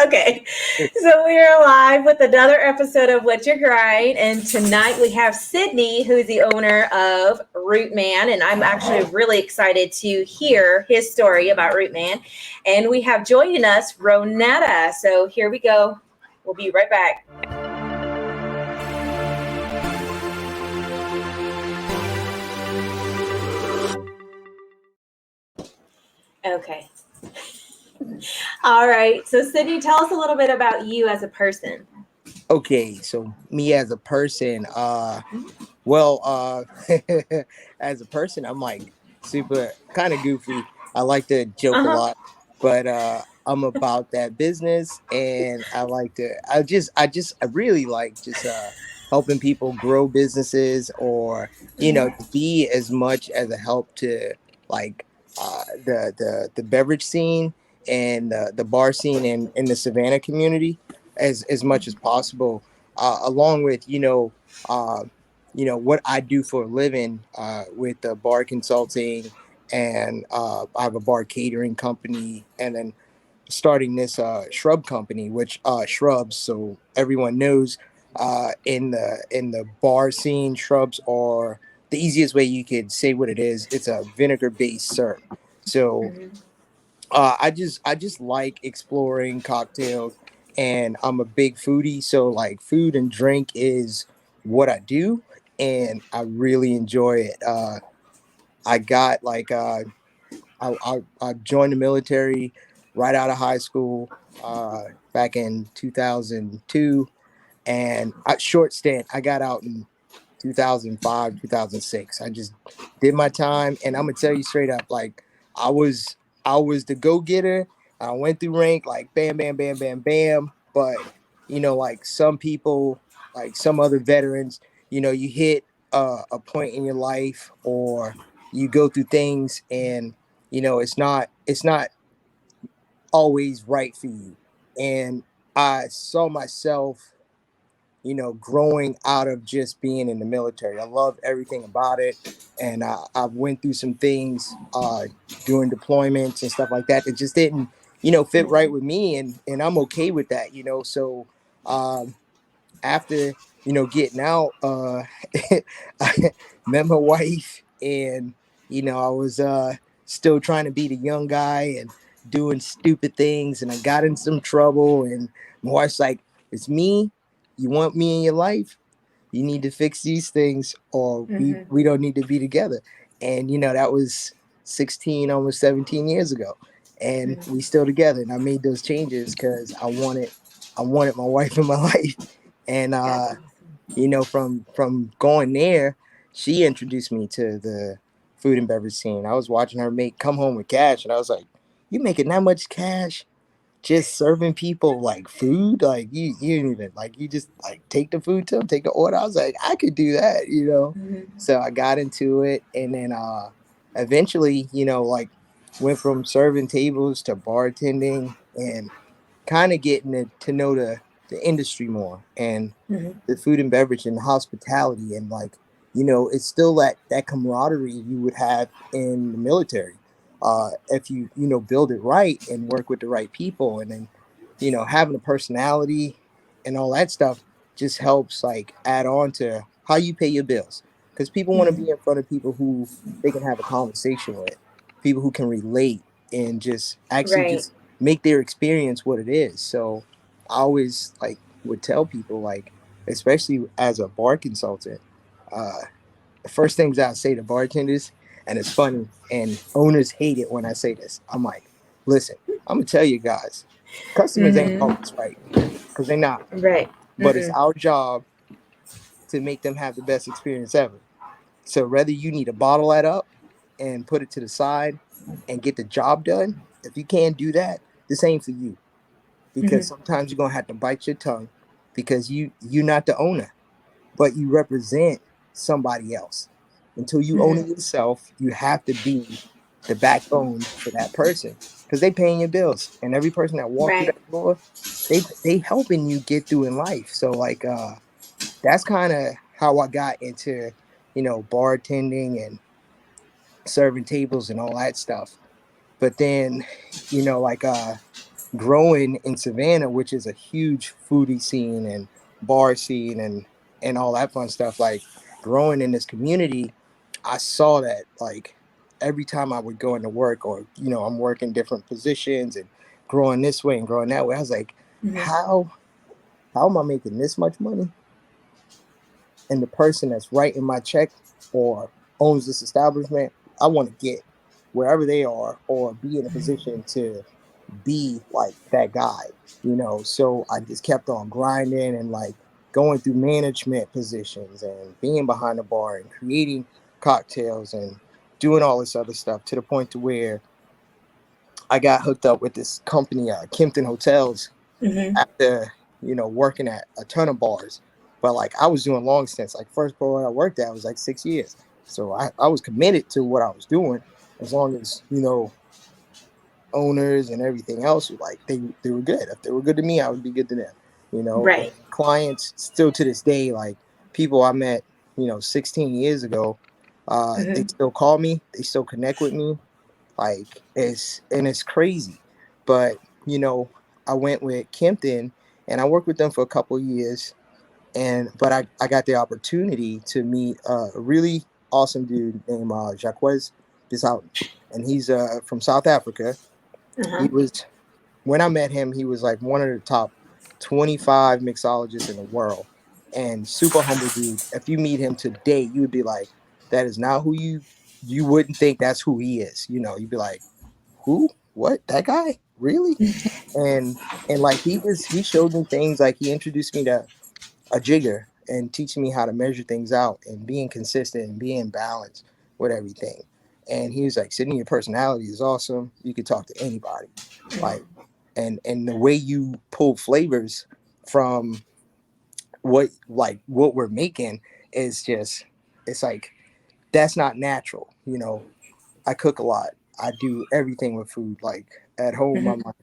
Okay, so we are live with another episode of What Your Grind, and tonight we have Sidney, who's the owner of RhootMan, and I'm actually really excited to hear his story about RhootMan. And we have joining us Ronetta. So here we go. We'll be right back. Okay. All right. So Sidney, tell us a little bit about you as a person. Okay, so me as a person, well, as a person, I'm like super kind of goofy. I like to joke a Uh-huh. lot, but I'm about that business, and I like to. I really like just helping people grow businesses, or to be as much as a help to like the beverage scene and the bar scene in the Savannah community as much as possible, along with what I do for a living with bar consulting, and I have a bar catering company, and then starting this shrub company, which shrubs. So everyone knows in the bar scene, shrubs are the easiest way you could say what it is. It's a vinegar based syrup. So I just like exploring cocktails, and I'm a big foodie. So like food and drink is what I do, and I really enjoy it. I got like I joined the military right out of high school back in 2002, and short stint. I got out in 2005, 2006. I just did my time, and I'm gonna tell you straight up, like I was I was the go getter. I went through rank like bam, bam, bam, bam, bam. But like some people, like some other veterans, you hit a point in your life, or you go through things, and it's not always right for you. And I saw myself growing out of just being in the military. I love everything about it. And I went through some things during deployments and stuff like that that just didn't, fit right with me. And I'm okay with that, So um, after, getting out, I met my wife, and, I was still trying to be the young guy and doing stupid things. And I got in some trouble. And my wife's like, it's me. You want me in your life? You need to fix these things, or we don't need to be together. And that was 16, almost 17 years ago, and we still together. And I made those changes because I wanted my wife in my life. And That's from going there, she introduced me to the food and beverage scene. I was watching her come home with cash, and I was like, you making that much cash just serving people like food? Like you didn't even, like, you just like take the food to them, take the order. I was like, I could do that. awesome. So I got into it, and then eventually, like, went from serving tables to bartending, and kind of getting to know the industry more, and the food and beverage and hospitality. And like, it's still that camaraderie you would have in the military, if you build it right and work with the right people. And then having a personality and all that stuff just helps, like, add on to how you pay your bills, because people want to be in front of people who they can have a conversation with, people who can relate, and just actually Right. just make their experience what it is. So I always, like, would tell people, like, especially as a bar consultant, uh, the first things I say to bartenders, and it's funny, and owners hate it when I say this. I'm like, listen, I'm gonna tell you guys, customers ain't always right, because they're not. Right. But it's our job to make them have the best experience ever. So whether you need to bottle that up and put it to the side and get the job done, if you can't do that, this ain't for you. Because sometimes you're gonna have to bite your tongue, because you're not the owner, but you represent somebody else. Until you own it yourself, you have to be the backbone for that person, because they paying your bills, and every person that walked through Right. that door, they helping you get through in life. So like that's kind of how I got into bartending and serving tables and all that stuff. But then like growing in Savannah, which is a huge foodie scene and bar scene and all that fun stuff, like growing in this community, I saw that like every time I would go into work or I'm working different positions and growing this way and growing that way, I was like, Mhm. how am I making this much money? And the person that's writing my check or owns this establishment, I want to get wherever they are or be in a position to be like that guy. So I just kept on grinding and like going through management positions and being behind the bar and creating cocktails and doing all this other stuff to the point to where I got hooked up with this company, Kimpton Hotels, Mhm. after working at a ton of bars. But like I was doing long stints. Like first bar I worked at was like 6 years, so I was committed to what I was doing as long as owners and everything else were like they were good. If they were good to me, I would be good to them. And Right. clients still to this day, like people I met 16 years ago, they Mhm. still call me, they still connect with me, like it's crazy. But you know, I went with Kempton and I worked with them for a couple of years. But I got the opportunity to meet a really awesome dude named Jacques Bishout. And he's from South Africa. He Uh-huh. was When I met him, he was like one of the top 25 mixologists in the world. And super humble dude. If you meet him today, you would be like, that is not who you wouldn't think that's who he is. You'd be like, who? What? That guy? Really? And like he showed me things, like he introduced me to a jigger and teaching me how to measure things out and being consistent and being balanced with everything. And he was like, Sidney, your personality is awesome. You could talk to anybody. Like and the way you pull flavors from what we're making is just, it's like that's not natural. I cook a lot. I do everything with food. Like at home, Mhm. I'm like,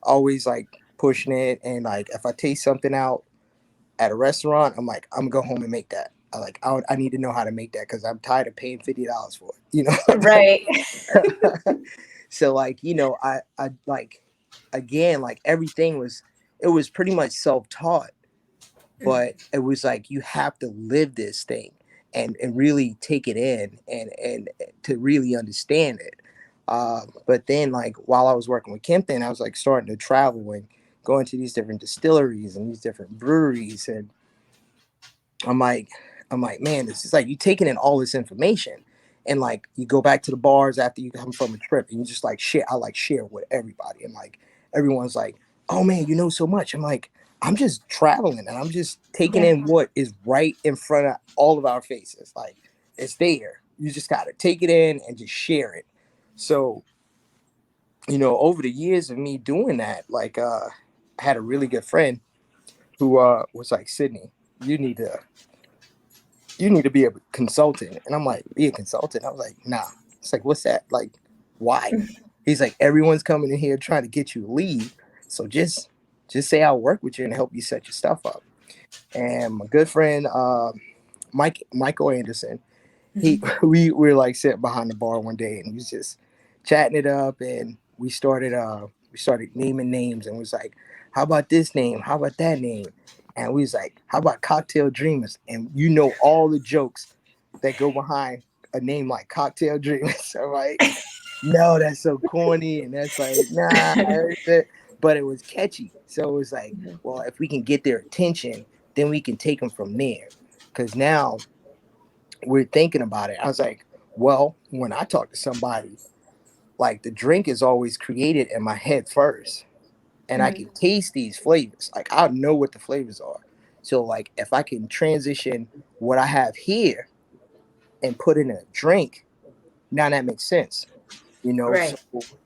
always like pushing it. And like if I taste something out at a restaurant, I'm like, I'm gonna go home and make that. I need to know how to make that because I'm tired of paying $50 for Right. it. So like I like, again, like everything was, it was pretty much self taught, but it was like you have to live this thing and really take it in and to really understand it. But then like while I was working with Kempton, I was like starting to travel and going to these different distilleries and these different breweries. And I'm like, man, this is like you taking in all this information, and like you go back to the bars after you come from a trip, and you just like share. I like share with everybody, and like everyone's like, oh man, you know so much. I'm like, I'm just traveling, and I'm just taking Yeah. in what is right in front of all of our faces. Like it's there. You just gotta take it in and just share it. So over the years of me doing that, like I had a really good friend who was like, Sidney, you need to be a consultant. And I'm like, be a consultant? I was like, nah. It's like, what's that? Like, why? He's like, everyone's coming in here trying to get you to leave. So just say I'll work with you and help you set your stuff up. And my good friend, Michael Anderson, he Mhm. we were like sitting behind the bar one day and he was just chatting it up, and we started naming names and was like, how about this name, how about that name, and we was like, how about Cocktail Dreamers, and all the jokes that go behind a name like Cocktail Dreamers. So like, no, that's so corny, and that's like, nah, but it was catchy. So it was like, well, if we can get their attention, then we can take them from there, because now we're thinking about it. I was like, well, when I talk to somebody, like the drink is always created in my head first, and I Mhm. can taste these flavors. Like I know what the flavors are. So like if I can transition what I have here and put in a drink, now that makes sense. So Right.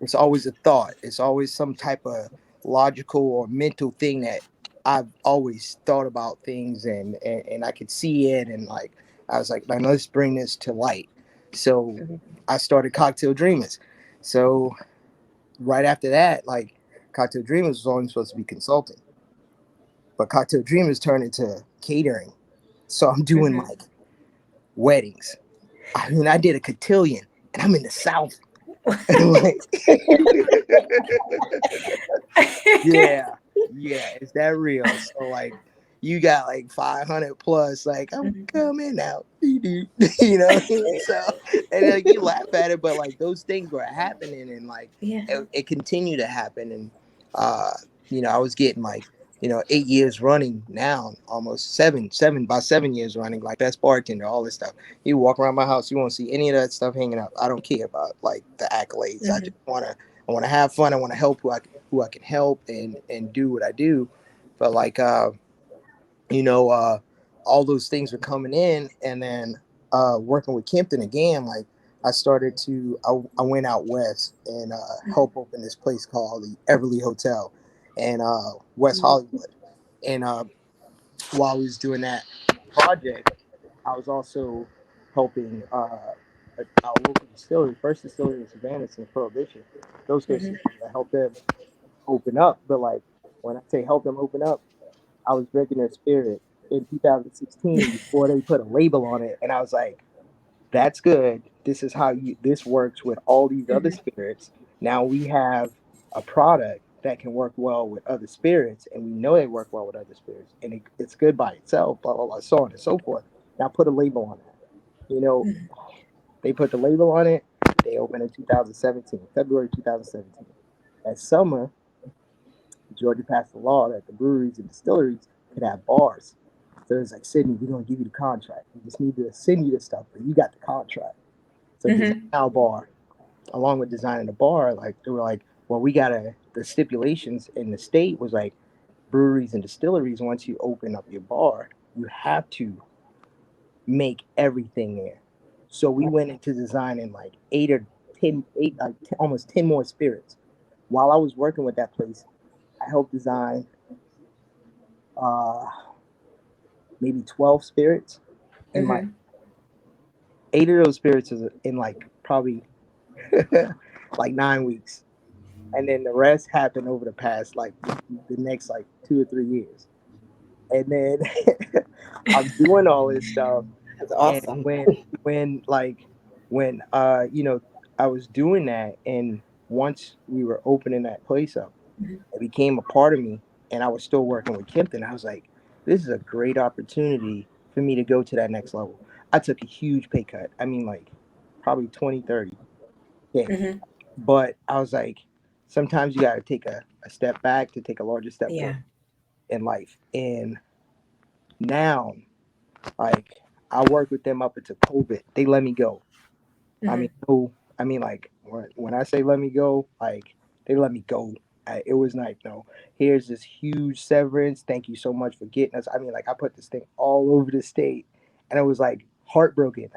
it's always a thought. It's always some type of logical or mental thing that I've always thought about things, and I could see it, and like I was like, man, let's bring this to light. So Mhm. I started Cocktail Dreamers. So right after that, like Cocktail Dreamers was only supposed to be consulting, but Cocktail Dreamers turned into catering. So I'm doing Mhm. like weddings. I mean, I did a cotillion, and I'm in the South. Like, Yeah, yeah, it's that real. So like you got like 500 plus, like I'm coming out. You know what I mean? So and like you laugh at it, but like those things were happening and like Yeah. it continued to happen. And uh, I was getting like, 8 years running now, almost about 7 years running, like best bartender, all this stuff. You walk around my house, you won't see any of that stuff hanging up. I don't care about like the accolades. I Mhm. just want to have fun. I want to help who I can help and do what I do. But like you know, all those things were coming in, and then working with Kempton again, like I went out west and helped open this place called the Everly Hotel in West Mhm. Hollywood. And while I was doing that project, I was also helping our local distillery, first distillery in Savannah since Prohibition. Those guys, Mhm. I helped them open up. But like when I say help them open up, I was drinking their spirit in 2016 before they put a label on it, and I was like, "That's good. This is how this works with all these other Mhm. spirits. Now we have a product that can work well with other spirits, and we know they work well with other spirits, and it's good by itself. Blah blah blah, so on and so forth. Now put a label on that. You know, Mhm. they put the label on it. They opened in 2017, February 2017. That summer, Georgia passed a law that the breweries and distilleries could have bars. So it's like, Sydney, we're gonna give you the contract. We just need to send you the stuff, but you got the contract. So design Mhm. our bar, along with designing the bar, like they were like, well, we gotta the stipulations in the state was like breweries and distilleries, once you open up your bar, you have to make everything there. So we went into designing like almost 10 more spirits. While I was working with that place, I helped design uh maybe 12 spirits, and like Mhm. 8 of those spirits is in like probably like 9 weeks, and then the rest happened over the past like the next like 2 or 3 years. And then I'm doing all this stuff, That's and awesome. when like when I was doing that, and once we were opening that place up, Mhm. it became a part of me, and I was still working with Kempton. I was like, this is a great opportunity for me to go to that next level. I took a huge pay cut. I mean, like probably 20, 30K. Mhm. But I was like, sometimes you got to take a step back to take a larger step forward Yeah. in life. And now, like, I worked with them up until COVID. They let me go. I mean, Mhm. no, I mean, like when I say let me go, like they let me go. It was like, no, here's this huge severance. Thank you so much for getting us. I mean, like I put this thing all over the state, and I was like heartbroken.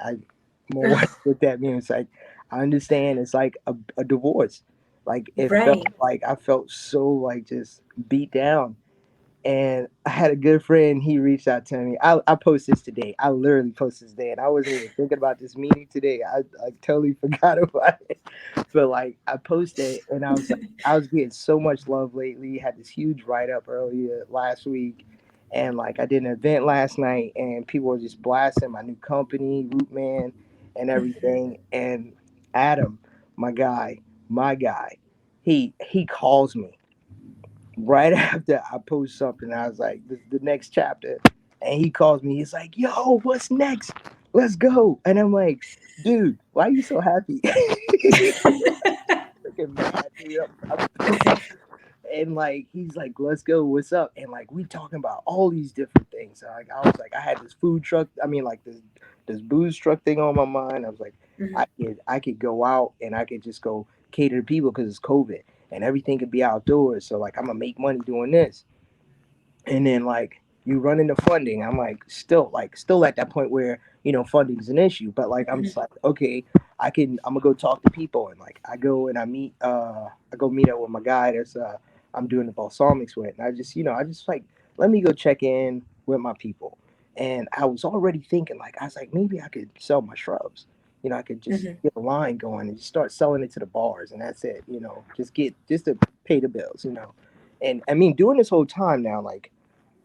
My wife looked at me and was like, I understand. It's like a divorce. Like it felt Right. like I felt so like just beat down, and I had a good friend. He reached out to me. I posted this today. I literally posted this today, and I wasn't even thinking about this meeting today. I totally forgot about it. But like, I posted, and I was like, I was getting so much love lately. Had this huge write up earlier last week, and like, I did an event last night, and people were just blasting my new company, RhootMan, and Mhm. everything. And Adam, my guy, he calls me right after I post something. I was like, the next chapter. And he calls me. He's like, yo, what's next? Let's go. And I'm like, dude, why are you so happy? Freaking mad, dude. And like, he's like, let's go. What's up? And like, we talking about all these different things. So, like, I was like, I had this food truck. I mean, like this booze truck thing on my mind. I was like, I Mhm. could I could go out and I could just go cater to people because it's COVID and everything could be outdoors. So like, I'm gonna make money doing this. And then like you run into funding. I'm still at that point where funding is an issue, but like I'm just Mhm. like, okay, I'm gonna go talk to people. And like I go and I go meet up with my guy that's I'm doing the balsamics with. And I just like, let me go check in with my people. And I was already thinking, like, I was like, maybe I could sell my shrubs. I could just Mhm. get a line going and just start selling it to the bars, and that's it. Just to pay the bills. And I mean, doing this whole time now, like,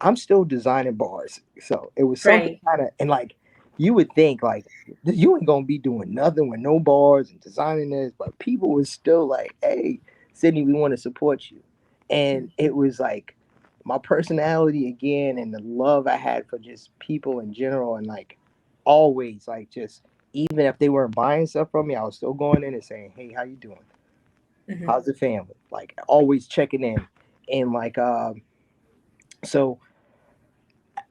I'm still designing bars. So it was something Right. kind of, and like, you would think, like, you ain't gonna be doing nothing with no bars and designing this, but people was still like, hey, Sydney, we want to support you. And it was like my personality again, and the love I had for just people in general, and like always, like, just even if they weren't buying stuff from me, I was still going in and saying, hey, how you doing, Mm-hmm. how's the family, like always checking in. And like so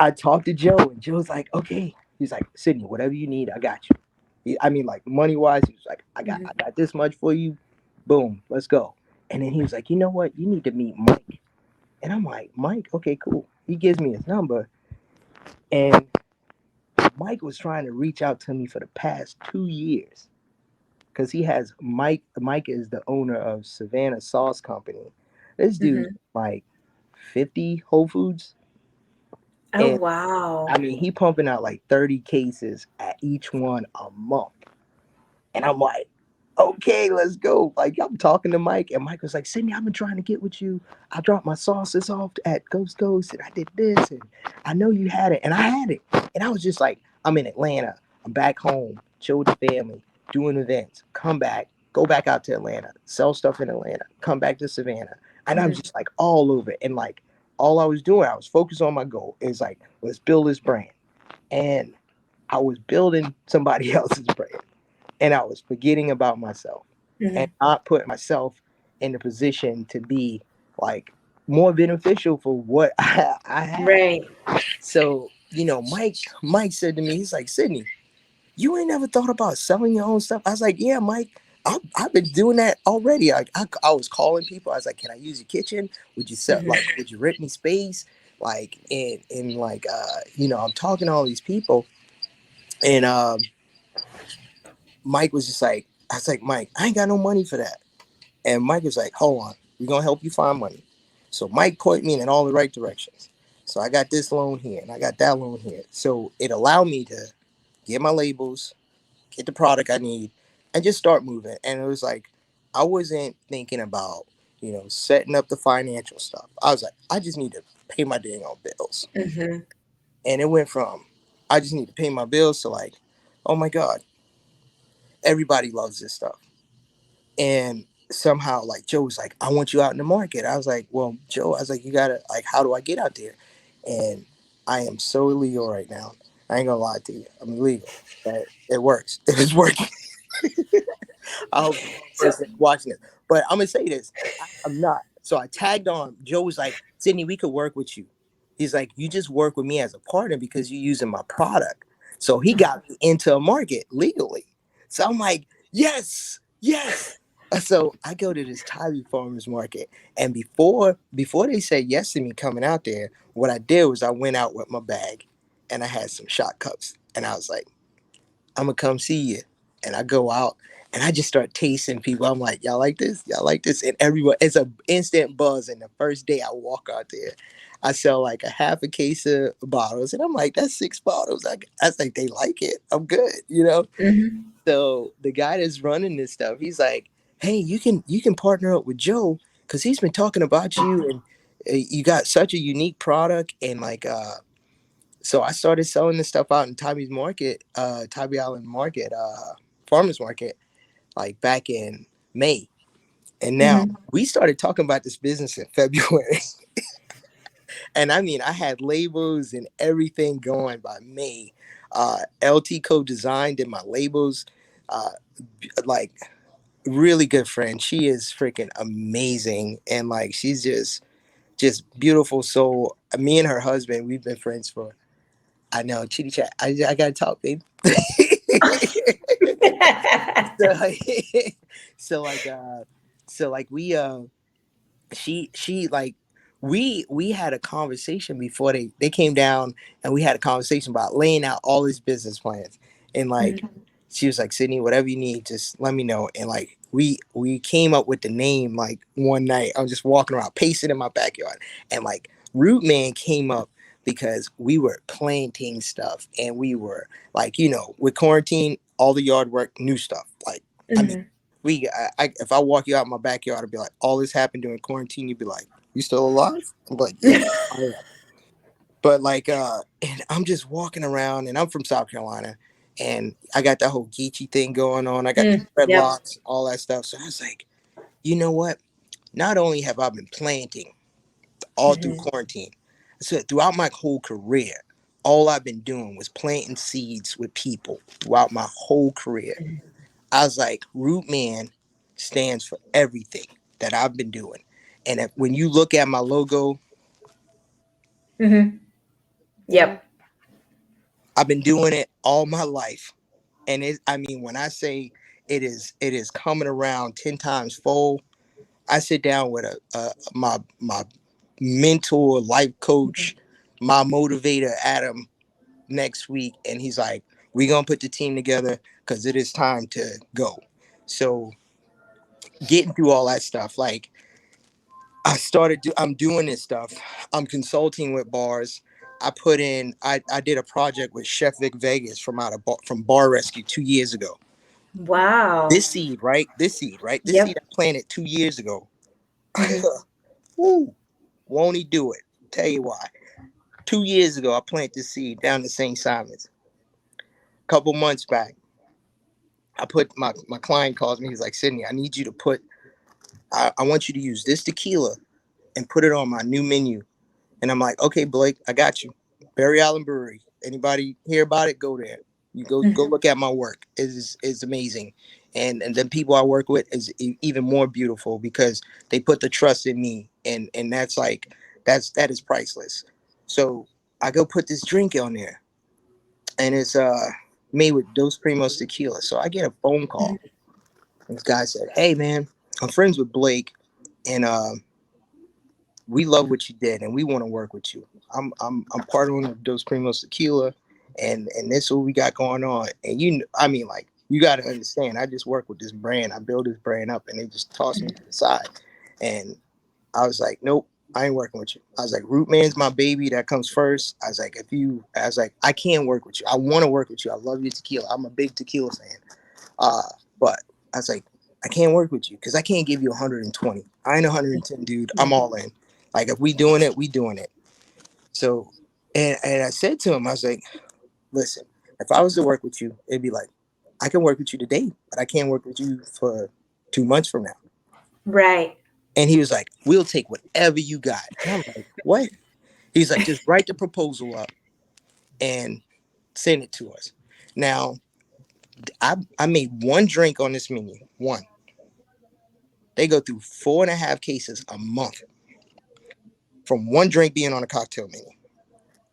I talked to Joe, and Joe's like, okay, he's like, Sidney, whatever you need, I got you. I mean, like, money wise, he was like, Mm-hmm. I got this much for you, boom, let's go. And then he was like, you know what, you need to meet Mike. And I'm like, Mike, okay, cool. He gives me his number. And Mike was trying to reach out to me for the past 2 years because he has Mike is the owner of Savannah Sauce Company. This dude, Mm-hmm. like 50 Whole Foods. Oh, And wow. I mean, he pumping out like 30 cases at each one a month. And I'm like, okay, let's go. Like, I'm talking to Mike, and Mike was like, Sydney, I've been trying to get with you. I dropped my sauces off at Ghost Ghost, and I did this, and I know you had it, and I had it. And I was just like, I'm in Atlanta. I'm back home, chill with the family, doing events, come back, go back out to Atlanta, sell stuff in Atlanta, come back to Savannah. And I'm Mm-hmm. just like all over it. And like all I was doing, I was focused on my goal. Is like, let's build this brand. And I was building somebody else's brand, and I was forgetting about myself and Mm-hmm. not putting myself in the position to be like more beneficial for what I had. Right. So, Mike said to me, he's like, Sydney, you ain't never thought about selling your own stuff? I was like, yeah, Mike, I've been doing that already. Like, I was calling people. I was like, can I use your kitchen? Would you sell, like, Mm-hmm. would you rent me space? Like, and like, I'm talking to all these people, and Mike was just like, I was like, Mike, I ain't got no money for that. And Mike was like, hold on, we're gonna help you find money. So Mike pointed me in all the right directions. So I got this loan here and I got that loan here. So it allowed me to get my labels, get the product I need, and just start moving. And it was like I wasn't thinking about, setting up the financial stuff. I was like, I just need to pay my dang on bills. Mm-hmm. And it went from I just need to pay my bills to like, oh my God, everybody loves this stuff. And somehow, like, Joe was like, I want you out in the market. I was like, well, Joe, I was like, you gotta, like, how do I get out there? And I am so illegal right now. I ain't gonna lie to you, I'm illegal, but it works. It is working. I hope the wrong So, person watching it, but I'm gonna say this, I'm not. So I tagged on. Joe was like, Sydney, we could work with you. He's like, you just work with me as a partner because you're using my product. So he got me into a market legally. So I'm like, yes, yes. So I go to this Tyree Farmers Market, and before they said yes to me coming out there, what I did was I went out with my bag, and I had some shot cups, and I was like, I'm gonna come see you. And I go out and I just start tasting people. I'm like, y'all like this? Y'all like this? And everyone, it's a instant buzz. And the first day I walk out there, I sell like a half a case of bottles. And I'm like, that's 6 bottles. I was like, they like it. I'm good. mm-hmm. So the guy that's running this stuff, he's like, hey, you can partner up with Joe because he's been talking about you, and you got such a unique product. And like so I started selling this stuff out in Tybee Market, Tybee Island Market, Farmers Market, like back in May. And now Mm-hmm. we started talking about this business in February. And I mean, I had labels and everything going by May. LT Co designed in my labels. Uh, like, really good friend. She is freaking amazing. And like, she's just beautiful. So me and her husband, we've been friends for, I know, chitty chat. I gotta talk, babe. so, like, so like so like she like we had a conversation before they came down, and we had a conversation about laying out all these business plans. And like Mm-hmm. she was like, Sydney, whatever you need, just let me know. And like we came up with the name like one night. I was just walking around pacing in my backyard, and like RhootMan came up because we were planting stuff, and we were like, with quarantine, all the yard work, new stuff. Like, I mean, Mm-hmm. if I walk you out in my backyard, I'd be like, all this happened during quarantine. You'd be like, you still alive? I'm like, yep, I am. But like, and I'm just walking around, and I'm from South Carolina, and I got that whole Geechee thing going on. I got the Yep. dreadlocks, all that stuff. So I was like, you know what? not only have I been planting all through Mhm. quarantine, so throughout my whole career, all I've been doing was planting seeds with people throughout my whole career. I was like, Root Man stands for everything that I've been doing. And when you look at my logo, Mhm. Yep. I've been doing it all my life. And I mean, when I say it is coming around 10 times fold, I sit down with my mentor, life coach, my motivator, Adam, next week, and he's like, "We're gonna put the team together because it is time to go." So getting through all that stuff, like I'm doing this stuff. I'm consulting with bars. I did a project with Chef Vic Vegas from Bar Rescue 2 years ago. Wow. This seed Yep. I planted 2 years ago. Mhm. Woo, won't he do it? Tell you why. 2 years ago, I planted this seed down in St. Simon's. A couple months back, I put my client calls me. He's like, Sidney, I need you to I want you to use this tequila and put it on my new menu. And I'm like, okay, Blake, I got you. Barry Allen Brewery. Anybody hear about it? Go there. You go Mhm. look at my work. Is amazing, and then people I work with is even more beautiful because they put the trust in me, and that's like that is priceless. So I go put this drink on there, and it's made with Dos Primos tequila. So I get a phone call. And this guy said, "Hey man, I'm friends with Blake, and we love what you did, and we want to work with you. I'm part owner of Dos Primos Tequila, and this is what we got going on. And I mean, like you got to understand, I just work with this brand. I build this brand up, and they just toss me to the side. And I was like, nope, I ain't working with you. I was like, Root Man's my baby. That comes first. I was like, I can't work with you. I want to work with you. I love your tequila. I'm a big tequila fan. But I was like, I can't work with you because I can't give you 120. I ain't 110, dude. I'm all in. Like if we doing it, we doing it. So, and I said to him, I was like, listen, if I was to work with you, it'd be like, I can work with you today, but I can't work with you for 2 months from now. Right. And he was like, we'll take whatever you got. And I'm like, what? He's like, just write the proposal up and send it to us. Now, I made one drink on this menu. One. They go through 4.5 cases a month from one drink being on a cocktail menu.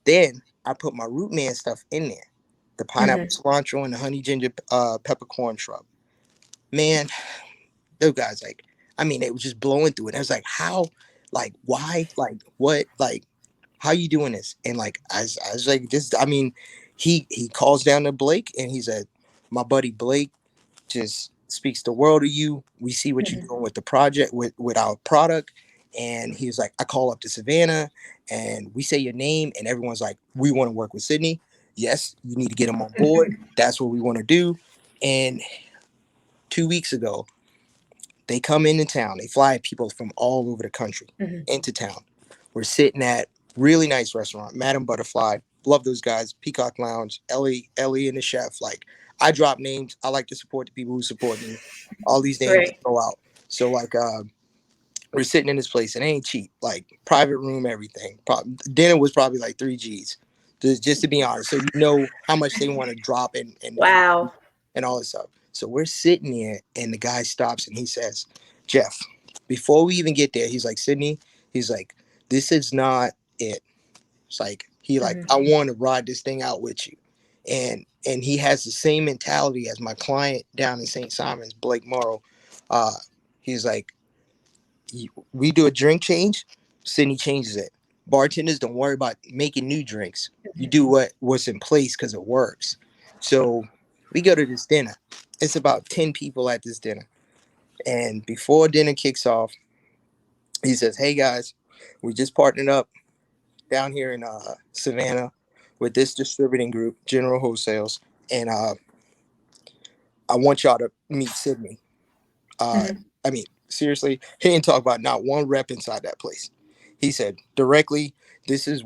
Then I put my Root Man stuff in there, the pineapple Mhm. cilantro and the honey ginger peppercorn shrub. Man, those guys like, I mean, they were just blowing through it. I was like, how, like, why, like, what, like, how you doing this? And like, I was like, this. I mean, he calls down to Blake and he said, my buddy Blake just speaks the world of you. We see what you're Mhm. doing with the project, with our product. And he was like, I call up to Savannah and we say your name, and everyone's like, we want to work with Sidney. Yes, you need to get him on board. That's what we want to do. And 2 weeks ago, they come into town. They fly people from all over the country Mhm. into town. We're sitting at really nice restaurant, Madam Butterfly. Love those guys. Peacock Lounge, Ellie and the chef. Like I drop names. I like to support the people who support me. All these names Right. go out. So like we're sitting in this place. It ain't cheap. Like private room, everything. Dinner was probably like 3 G's. Just to be honest. So you know how much they want to drop Wow. and all this stuff. So we're sitting there, and the guy stops and he says, Jeff, before we even get there, he's like, Sidney, he's like, this is not it. It's like, Mhm. I want to ride this thing out with you. And he has the same mentality as my client down in St. Simon's, Blake Morrow. Uh, he's like, we do a drink change, Sidney changes it. Bartenders don't worry about making new drinks. You do what's in place because it works. So we go to this dinner. It's about 10 people at this dinner. And before dinner kicks off, he says, hey guys, we just partnered up down here in Savannah with this distributing group, General Wholesales. And I want y'all to meet Sidney. Uh, Mhm. I mean, seriously, he didn't talk about not one rep inside that place. He said directly, this is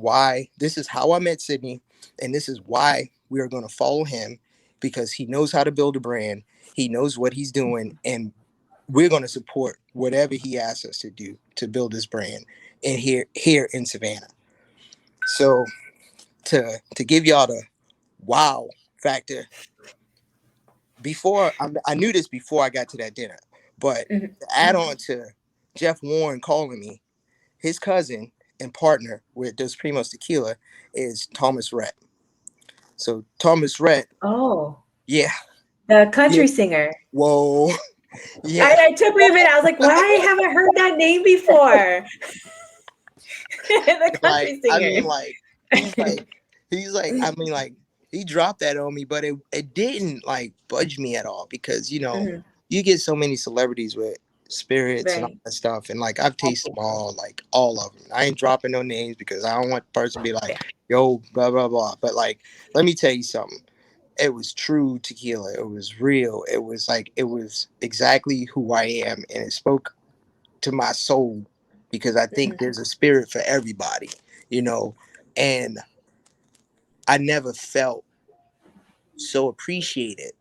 how I met Sidney, and this is why we are going to follow him because he knows how to build a brand. He knows what he's doing, and we're going to support whatever he asks us to do to build this brand and here in Savannah. So to give y'all the wow factor, I knew this before I got to that dinner, but Mhm. to add on to Jeff Warren calling me, his cousin and partner with Dos Primos Tequila is Thomas Rhett. So Thomas Rhett, Oh, yeah, the yeah, country singer. whoa, yeah, I took me a minute. I was like, why haven't I heard that name before? The like country I mean, singer. like he's like I mean, like he dropped that on me, but it didn't like budge me at all because Mhm. you get so many celebrities with spirits and all Right. that stuff, and like I've tasted them all, like all of them. I ain't dropping no names because I don't want the person to be like, Yeah. yo, blah blah blah. But like, let me tell you something. It was true tequila. It was real. It was exactly who I am, and it spoke to my soul because I think Mhm. there's a spirit for everybody, you know, and I never felt so appreciated.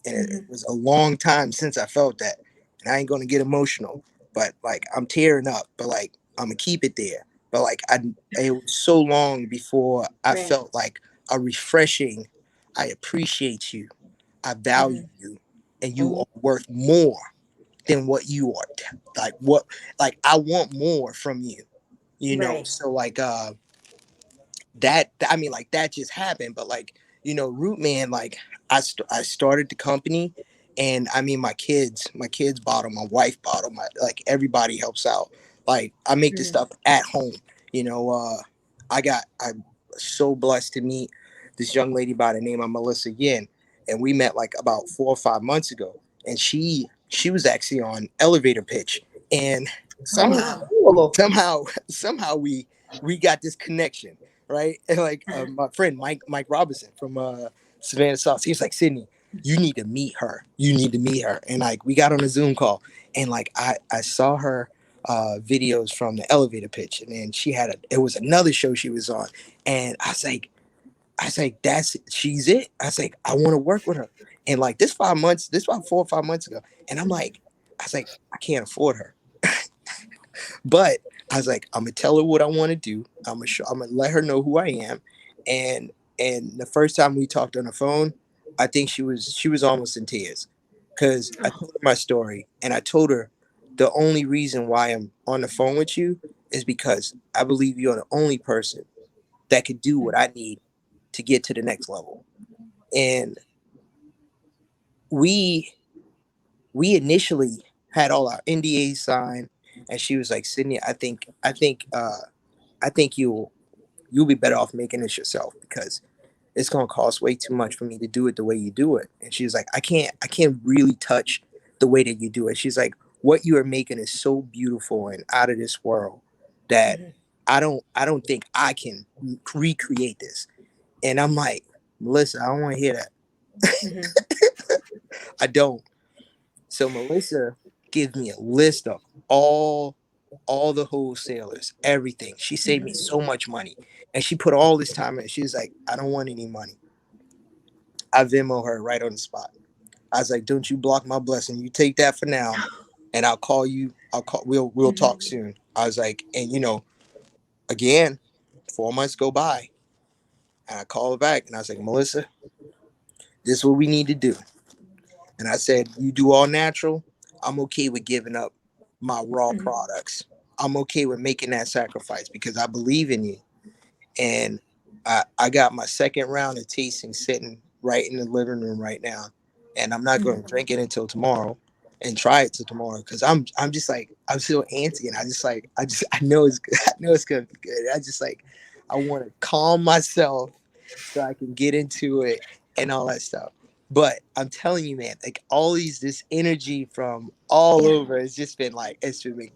And it Mhm. was a long time since I felt that. And I ain't gonna get emotional, but like I'm tearing up, but like I'm gonna keep it there. But like it was so long before I Right. felt like a refreshing, I appreciate you, I value Mhm. you, and you are worth more than what you are. Like I want more from you, Right. So like that I mean like that just happened, but like RhootMan, like I started the company, and I mean my kids bought them, my wife bought them, like everybody helps out. Like I make this Mhm. stuff at home, you know. I'm so blessed to meet this young lady by the name of Melissa Yin, and we met like about 4 or 5 months ago, and she was actually on elevator pitch, and Oh, somehow wow. somehow we got this connection, right? And like my friend Mike Robinson from Savannah Sauce, he was like, Sidney, you need to meet her. You need to meet her. And like we got on a Zoom call, and like I saw her videos from the elevator pitch, and then it was another show she was on, and I was like, she's it. I was like, I want to work with her. And like this about 4 or 5 months ago, and I was like, I can't afford her. But I was like, I'm gonna tell her what I want to do. I'm gonna let her know who I am. And the first time we talked on the phone, I think she was almost in tears because I Oh. told her my story, and I told her the only reason why I'm on the phone with you is because I believe you're the only person that could do what I need to get to the next level. And we we initially had all our NDAs signed, and she was like, Sydney, I think you'll be better off making this yourself because it's gonna cost way too much for me to do it the way you do it. And she's like, I can't really touch the way that you do it. She's like, what you are making is so beautiful and out of this world that Mhm. I don't think I can recreate this. And I'm like, Melissa, I don't want to hear that. Mhm. I don't. So Melissa gives me a list of all all the wholesalers, everything. She saved me Mhm. so much money. And she put all this time in. She was like, I don't want any money. I Venmo her right on the spot. I was like, don't you block my blessing. You take that for now, and I'll call you. We'll talk Mhm. soon. I was like, and again, 4 months go by, and I call her back, and I was like, Melissa, this is what we need to do. And I said, you do all natural. I'm okay with giving up my raw Mhm. products. I'm okay with making that sacrifice because I believe in you. And I got my second round of tasting sitting right in the living room right now, and I'm not going to Mhm. drink it until tomorrow and try it till tomorrow because I'm just like I'm still antsy, and I know it's good. I know it's gonna be good. I just like I want to calm myself so I can get into it and all that stuff. But I'm telling you, man, like all this energy from all Yeah. over, it's been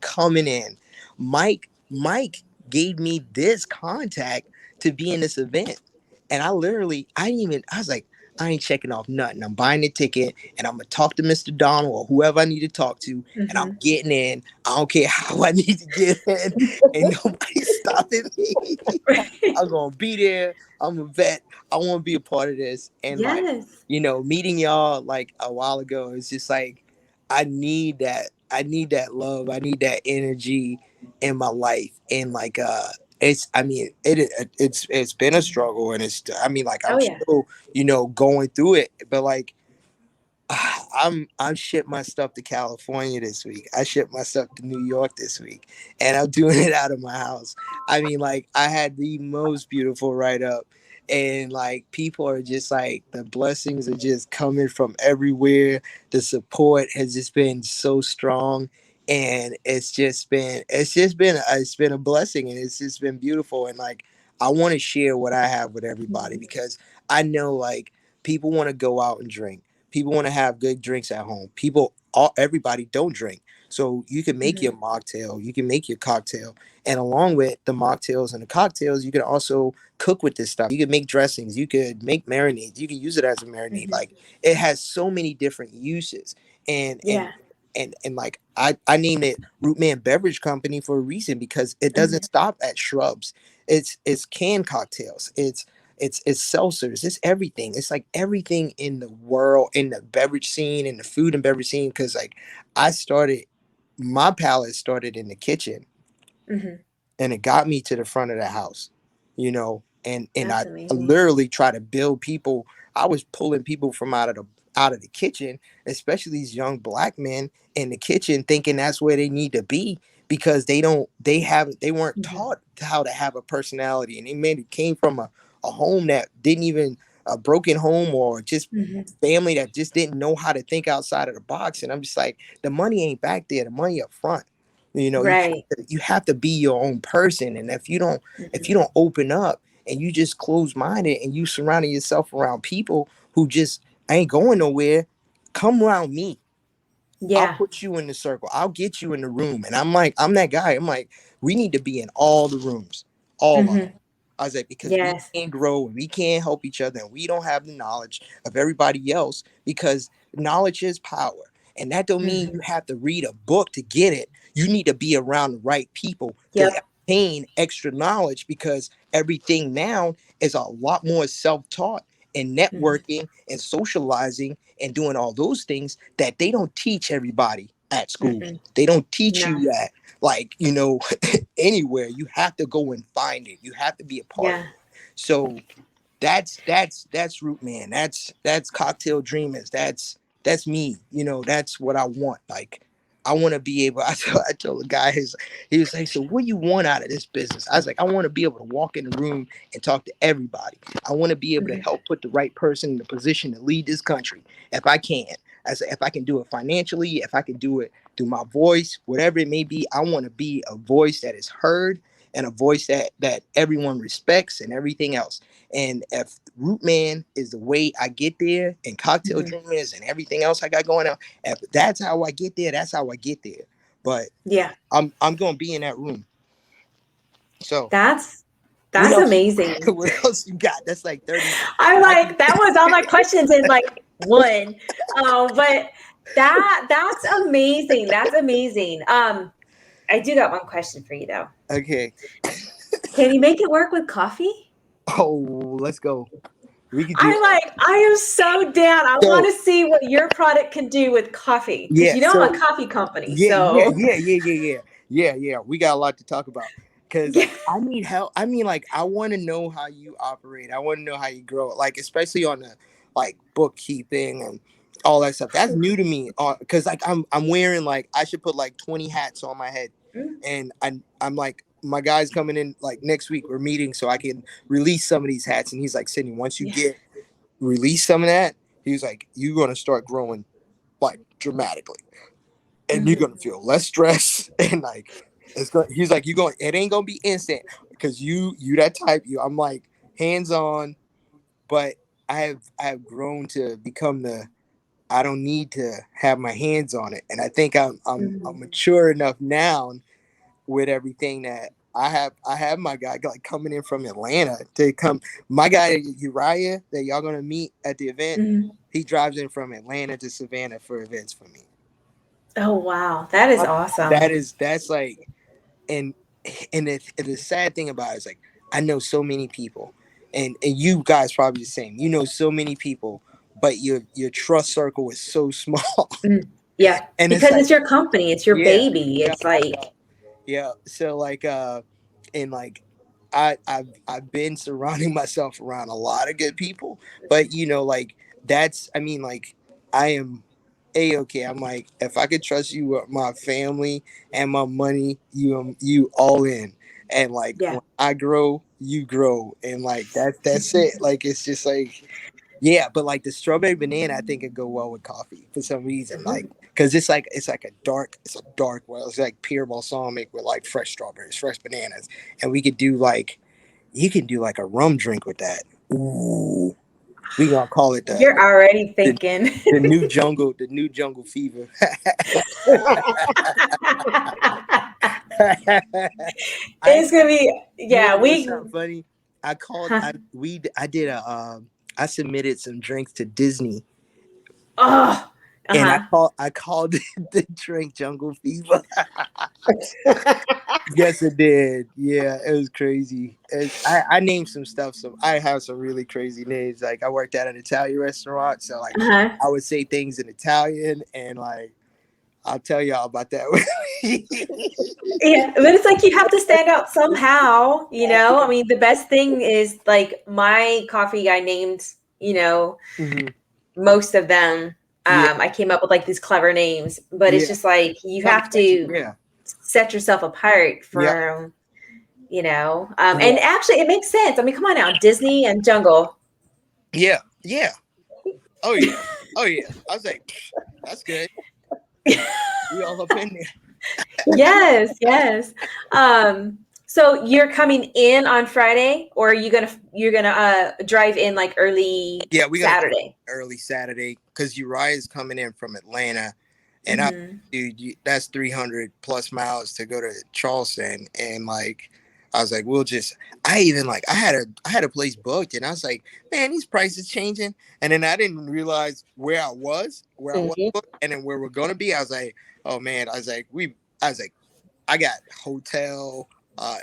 coming in. Mike gave me this contact to be in this event. And I was like, I ain't checking off nothing. I'm buying the ticket, and I'm gonna talk to Mr. Donald or whoever I need to talk to, and I'm Mhm. getting in. I don't care how I need to get in. Ain't nobody stopping me. I'm gonna be there. I'm a vet. I want to be a part of this. And like, Yes. meeting y'all like a while ago, it's just like I need that. I need that love. I need that energy in my life. And like it's I mean it's been a struggle, and it's I mean like Oh I'm yeah. still, going through it, but like I'm shipped my stuff to California this week. I shipped my stuff to New York this week, and I'm doing it out of my house. I mean, like I had the most beautiful write up, and like people are just like the blessings are just coming from everywhere. The support has just been so strong, and it's been a blessing, and it's just been beautiful. And like I want to share what I have with everybody, Mhm. because I know like people want to go out and drink. People want to have good drinks at home. Everybody don't drink. So you can make your Mhm. mocktail, you can make your cocktail. And along with the mocktails and the cocktails, you can also cook with this stuff. You can make dressings, you could make marinades, you can use it as a marinade. Mhm. Like it has so many different uses. And and Yeah. and like I named it RhootMan Beverage Company for a reason, because it doesn't Mhm. stop at shrubs. It's canned cocktails. It's seltzers. It's everything. It's like everything in the world, in the beverage scene, in the food and beverage scene. Because like I started, my palate started in the kitchen, Mhm. and it got me to the front of the house, and I That's amazing. literally try to build people. I was pulling people from out of the kitchen, especially these young black men in the kitchen, thinking that's where they need to be, because they weren't Mhm. taught how to have a personality, and it came from a home that didn't even, a broken home, or just Mhm. family that just didn't know how to think outside of the box. And I'm just like, the money ain't back there, the money up front. Right. You have to be your own person. And if you Mhm. don't open up, and you just close minded, and you surrounding yourself around people who just ain't going nowhere, come around me. I'll Yeah. put you in the circle. I'll get you in the room. And I'm like, I'm that guy. I'm like, we need to be in all the rooms, all of them. Mhm. I was like, because we Yes. can't grow, and we can't help each other, and we don't have the knowledge of everybody else, because knowledge is power. And that don't mean you Mhm. have to read a book to get it. You need to be around the right people to Yep. obtain extra knowledge, because everything now is a lot more self-taught, and Mhm. networking and socializing and doing all those things that they don't teach everybody at school. Mm-mm. They don't teach No. you that, like, anywhere. You have to go and find it. You have to be a part of Yeah. it. So that's Root Man. That's Cocktail Dreamers. That's me. That's what I want. Like I want to be able. I told the guy, he was like, so what do you want out of this business? I was like, I want to be able to walk in the room and talk to everybody. I want to be able to Mhm. help put the right person in the position to lead this country if I can. If I can do it financially, if I can do it through my voice, whatever it may be, I want to be a voice that is heard, and a voice that everyone respects, and everything else. And if Root Man is the way I get there, and Cocktail Mhm. Dreamers and everything else I got going on, if that's how I get there, that's how I get there. But Yeah. I'm gonna be in that room. So That's what that's else? amazing. What else you got? That's like 30. I'm I can. like, that was all my questions in like one. But that's amazing. That's amazing. I do got one question for you though. Okay. Can you make it work with coffee? Oh, let's go. We could do. I'm like, I am so down. I want So to see what your product can do with coffee because yeah. you know I'm a So coffee company. yeah, yeah, So yeah, yeah, yeah, yeah, yeah. We got a lot to talk about, because yeah, like I need help. I mean, like I want to know how you operate. I want to know how you grow. Like especially on the like bookkeeping and all that stuff. That's new to me. Because like I'm wearing, like I should put like 20 hats on my head, Mm, and I'm like, my guy's coming in like next week. We're meeting so I can release some of these hats, and he's like, Sydney, once you yeah. get release some of that, he was like, you're gonna start growing like dramatically, and you're Mhm. gonna feel less stress and like he's like, it ain't gonna be instant, because you that type. I'm like hands on, but I have grown to become the, I don't need to have my hands on it, and I think I'm Mhm. mature enough now with everything, that I have my guy like coming in from Atlanta to come. My guy Uriah that y'all gonna meet at the event, Mhm. he drives in from Atlanta to Savannah for events for me. Oh wow, that is awesome. That's like, and the sad thing about it is like I know so many people, and you guys probably the same. You know so many people, but your trust circle is so small. Yeah. And Because like, it's your company, it's your yeah, baby. yeah, It's like, yeah. So like, and like, I've been surrounding myself around a lot of good people, but like that's, I mean, like, I am okay. I'm like, if I could trust you with my family and my money, you all in. And like, yeah. when I grow, you grow, and like that's it. Like, it's just like, yeah, but like the strawberry banana, I think it go well with coffee for some reason. Mhm. Like, cause it's a dark well, it's like pure balsamic with like fresh strawberries, fresh bananas, and we could do like, you can do like a rum drink with that. Ooh, we gonna call it You're already the, thinking. the new jungle fever. I, It's gonna be, you want yeah, to know we, something funny? I called, huh. I did I submitted some drinks to Disney, Oh, and uh-huh. I called the drink Jungle Fever. Yes, it did. Yeah, it was crazy. I named some stuff. So I have some really crazy names. Like, I worked at an Italian restaurant, so like Uh-huh. I would say things in Italian, and like I'll tell y'all about that. Yeah, but it's like you have to stand out somehow, you know? I mean, the best thing is like my coffee, I named, you know, Mhm. most of them. Yeah, I came up with like these clever names, but it's yeah. just like you Something have catchy. to Yeah, set yourself apart yeah, from, you know, yeah, and actually it makes sense. I mean, come on now, Disney and Jungle. yeah, yeah. Oh yeah, oh yeah. I was like, that's good. We all up in there. Yes, yes. So you're coming in on Friday, or are you're gonna drive in like early Yeah, we're gonna drive Saturday? early Saturday because Uriah's coming in from Atlanta, and Hmm. dude, that's 300 plus miles to go to Charleston, and like, I was like, we'll just. I even like, I had a place booked, and I was like, man, these prices changing, and then I didn't realize where I was Hmm. booked, and then where we're gonna be. I was like, oh man, I was like, I got hotel.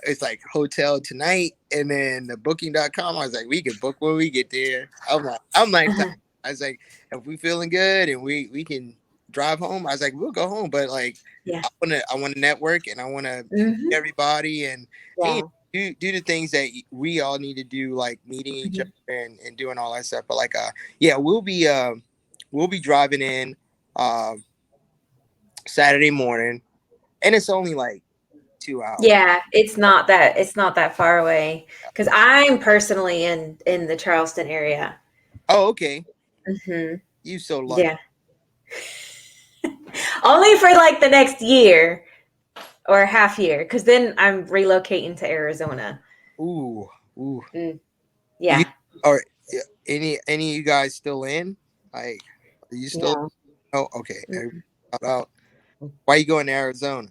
It's like hotel tonight, and then the booking.com. I was like, we can book when we get there. I'm like, Uh-huh. I was like, if we feeling good and we can drive home, I was like, we'll go home. But like, Yeah. I want to network, and I want to meet Hmm. everybody, and hey, Yeah. do the things that we all need to do, like meeting each other Hmm. and doing all that stuff. But like, yeah, we'll be driving in uh Saturday morning, and it's only like 2 hours. Yeah, it's not that far away because I'm personally in the Charleston area. Oh, okay. Hmm. You so lucky. Yeah, only for like the next year or half year, because then I'm relocating to Arizona. Ooh, ooh. Mm, You yeah, are any of you guys still in? Like, are you still? no. Oh, okay. About why you going to Arizona?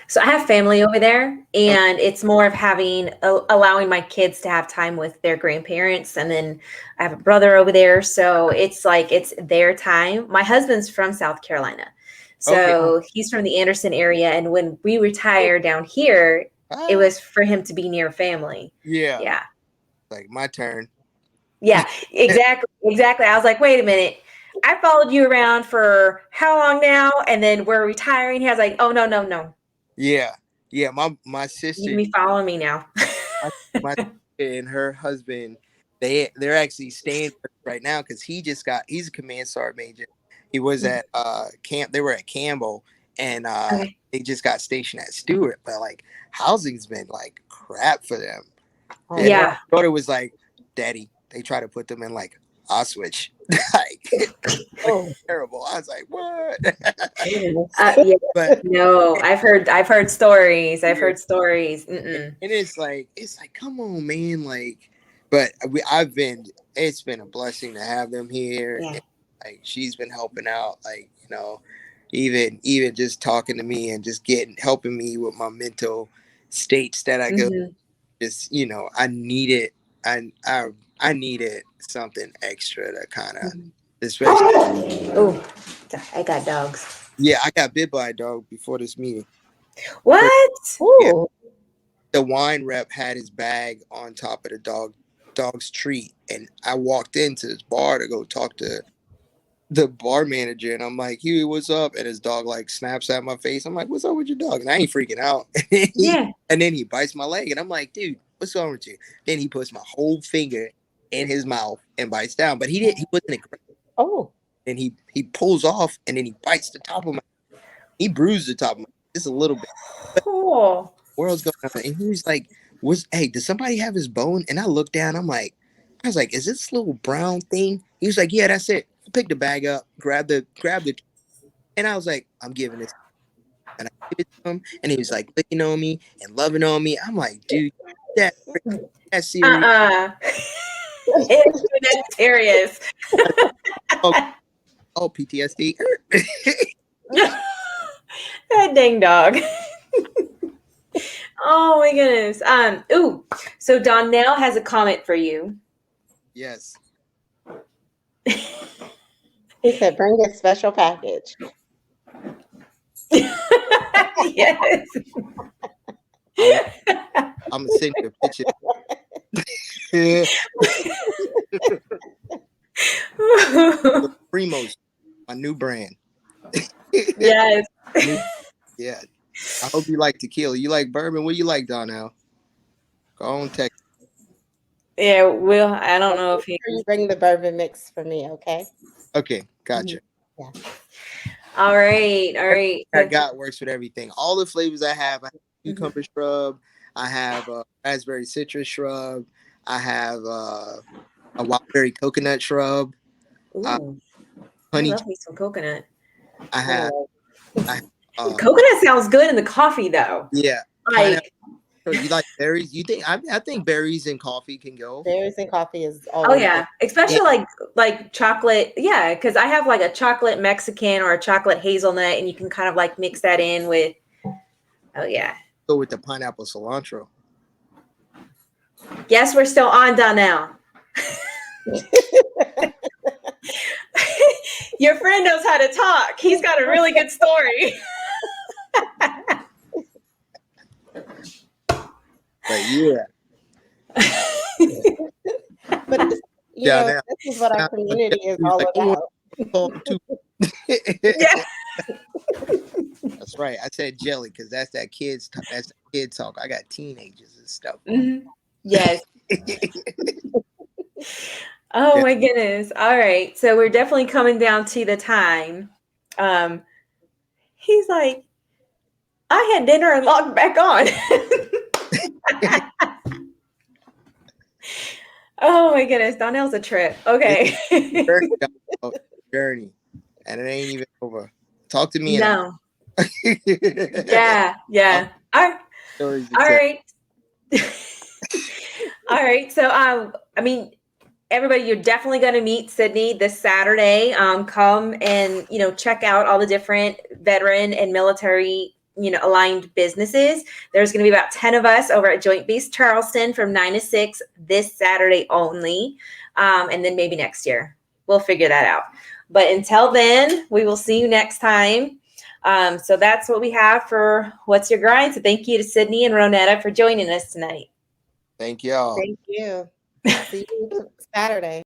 So I have family over there, Oh, and it's more of having allowing my kids to have time with their grandparents, and then I have a brother over there, so it's like it's their time. My husband's from South Carolina, okay. so he's from the Anderson area, and when we retired down here, it Ah, was for him to be near family. yeah. Yeah, Like my turn. yeah, exactly, exactly. I was like, wait a minute. I followed you around for how long now? And then we're retiring. He was like, oh, no, no, no. Yeah, yeah. My You sister, can be following me now. my sister and her husband, they're actually staying right now because he's a command sergeant major. He was at camp. They were at Campbell, and Okay. they just got stationed at Stewart. But like, housing's been like crap for them. And my Yeah. daughter was like, "Daddy, they try to put them in like Auschwitz, like Oh, terrible." I was like, "What?" goodness. Yeah. But No, I've heard stories. I've yeah, heard stories. and Mm-mm. it's like, come on, man, like. But it's been a blessing to have them here, Yeah. and like she's been helping out, like, even just talking to me and just helping me with my mental states that I go. Hmm. Just, I needed, I I needed something extra to kind of, Hmm. especially. Oh, I got dogs. Yeah, I got bit by a dog before this meeting. For What? Yeah, Ooh, the wine rep had his bag on top of the dog's treat, and I walked into this bar to go talk to the bar manager, and I'm like, Huey, what's up? And his dog like snaps at my face. I'm like, what's up with your dog? And I ain't freaking out. Yeah. And then he bites my leg, and I'm like, dude, what's wrong with you? Then he puts my whole finger in his mouth and bites down. But he wasn't aggressive. Oh. And he pulls off, and then he bites the top of my. He bruised the top of my just a little bit. But Cool. world's going on, and he was like, hey, does somebody have his bone? And I looked down. I was like, is this little brown thing? He was like, yeah, that's it. I picked the bag up, grabbed the, and I was like, I'm giving this. And I gave it to him, and he was like licking on me and loving on me. I'm like, dude, that's serious. That's serious. Oh, PTSD. That dang dog. Oh my goodness. Ooh. So Donnell has a comment for you. Yes. He said, bring a special package. Yes. I'm gonna send you a picture. Primos, my new brand. Yes. Yeah. I hope you like tequila. You like bourbon? What do you like, Donnell? Go on, text. Yeah, Will. I don't know if he. You bring the bourbon mix for me, okay? Okay, gotcha. Yeah. All right. All right. I got works with everything. All the flavors I have cucumber shrub. I have a raspberry citrus shrub. I have a wildberry coconut shrub. Ooh, I Honey. love me some coconut. I have. Coconut sounds good in the coffee, though. Yeah. Like, you like berries? You think? I think berries and coffee can go. Berries and coffee is oh yeah, especially like chocolate. Yeah, because I have like a chocolate Mexican or a chocolate hazelnut, and you can kind of like mix that in with. Oh yeah. Go with the pineapple cilantro. Yes, we're still on Donnell. Your friend knows how to talk. He's got a really good story. But yeah. But you know, this is what our community is all about. Yeah. That's right. I said jelly because that's that kid talk. I got teenagers and stuff. Mm-hmm. Yes. Oh my goodness. All right. So we're definitely coming down to the time. He's like, I had dinner and logged back on. Oh my goodness. Donnell's a trip. Okay. Journey. And it ain't even over. Talk to me. No. Yeah. All right. All right. So, I mean, everybody, you're definitely going to meet Sidney this Saturday. Come and, check out all the different veteran and military, aligned businesses. There's going to be about 10 of us over at Joint Base Charleston from 9 to 6 this Saturday only. And then maybe next year. We'll figure that out. But until then, we will see you next time. So that's what we have for What's Your Grind. So thank you to Sidney and Ronetta for joining us tonight. Thank y'all. Thank you. See you Saturday.